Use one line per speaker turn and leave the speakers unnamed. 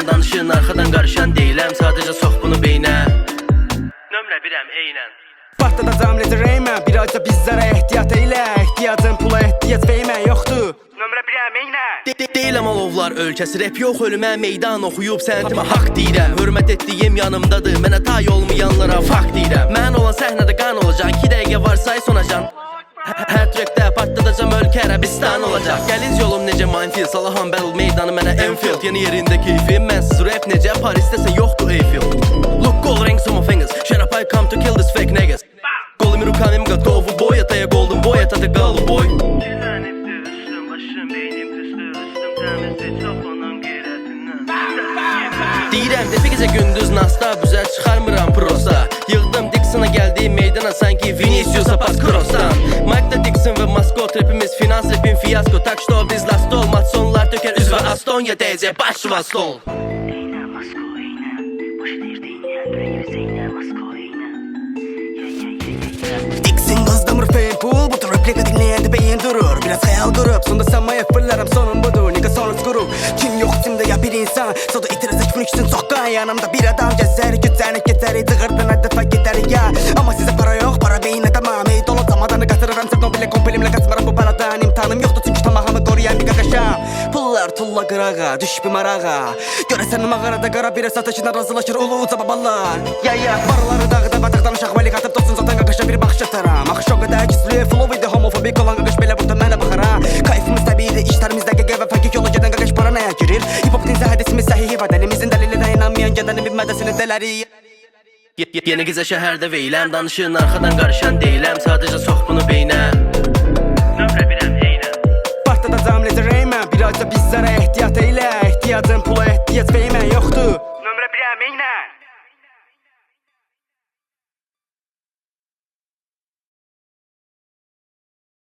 veyləm, danışın arxadan qarışan deyiləm, sadəcə sox bunu beynə. Nömrə birəm, eynən.
Partladacam ledirəymə, birazca bizlərə ehtiyat eylə. Ehtiyacın pula ehtiyac veymə yoxdur. Nömrə birəm, eynə.
Deyiləm alovlar ölkəsi, rap yox ölümə meydan oxuyub sənətimə haqq deyirəm. Hörmət etdiyim yanımdadır, mənə tay olmayanlara fakt deyirəm. Mən olan səhnədə qan olacaq, 2 dəqiqə var say sonacan. Hər trekdə partladacam ölkə Ərəbistan olacaq. Gəliz yolum necə minefield, Salahan Battle meydanı mənə Enfield. Yeni yerində keyfim, mənsiz rap necə Parisdəsə yoxdur Eiffel. Look all rings on my fingers, shut up I come to kill this fake niggas. Голыми руками готовы бой, это я golden boy, это ты голубой. Deyirəm, depi gecə gündüz nasta, büzər çıxarmıram prosta. Yığdım Dixon'a gəldiyim meydana, sanki Vinicius'a pas cross'tan. Mike'da Dixon və maskot, rapimiz finans, rapin fiyasko. Tak что biz last ol, mat sonlar tökər üz və Astonya DC, baş və stol.
Eynə, masko, eynə. Boş edir deyinə, bürəyir zeynə, masko, eynə.
Dixon qazlamır fame pool, bu tür replika dinləyəndə beyin durur. Biraz xəyal qırıb, sonda sanmaya fırlarım, sonun budur, nigga sonuz qurub. Kim yox içimdə ya bir insan, soda itirazək fünüksin soqqa. Yanımda bir adam gəzər, gücənək getər, cığırdan hədəfə gedər ya. Amma sizə para yox, para beynə tamam. Ey dolu zamadanı qatırıram, Sernobil'ə kompilimlə qaçmaram bu baladan. İmtihanım yoxdur çünki tamahımı qoruyan bir qaqaşam. Pullar tulla qırağa, düş bir marağa. Görəsən mağarada qara bir satışına razılaşır ulu uca babalar. Ya, paraları dağıda bataqdan uşaq vəli qatıb dostun zaten qaqaşa bir baxış ataram. Axış o qədər gizli, flow idi homofobik olan qaqaş belə burada mənə baxaram. Kayfımız təbiidir, işlərimizdə qəqə və fəqik yola gedən qaqaş para nəyə girir? Hip-hop dinsə hədisimiz səhihi və dəlimizin dəlilinə inanmayan gedənin bilmədəsinin dələri.
Yeni gizə şəhərdə veyləm, danışın arxadan qarışan deyiləm, sadəcə sox bunu beynə. Nömrə birəm, eynən.
Partladacam ledirəymə, birazca bizlərə ehtiyat eylə. Ehtiyacın pula ehtiyac veymə yoxdur.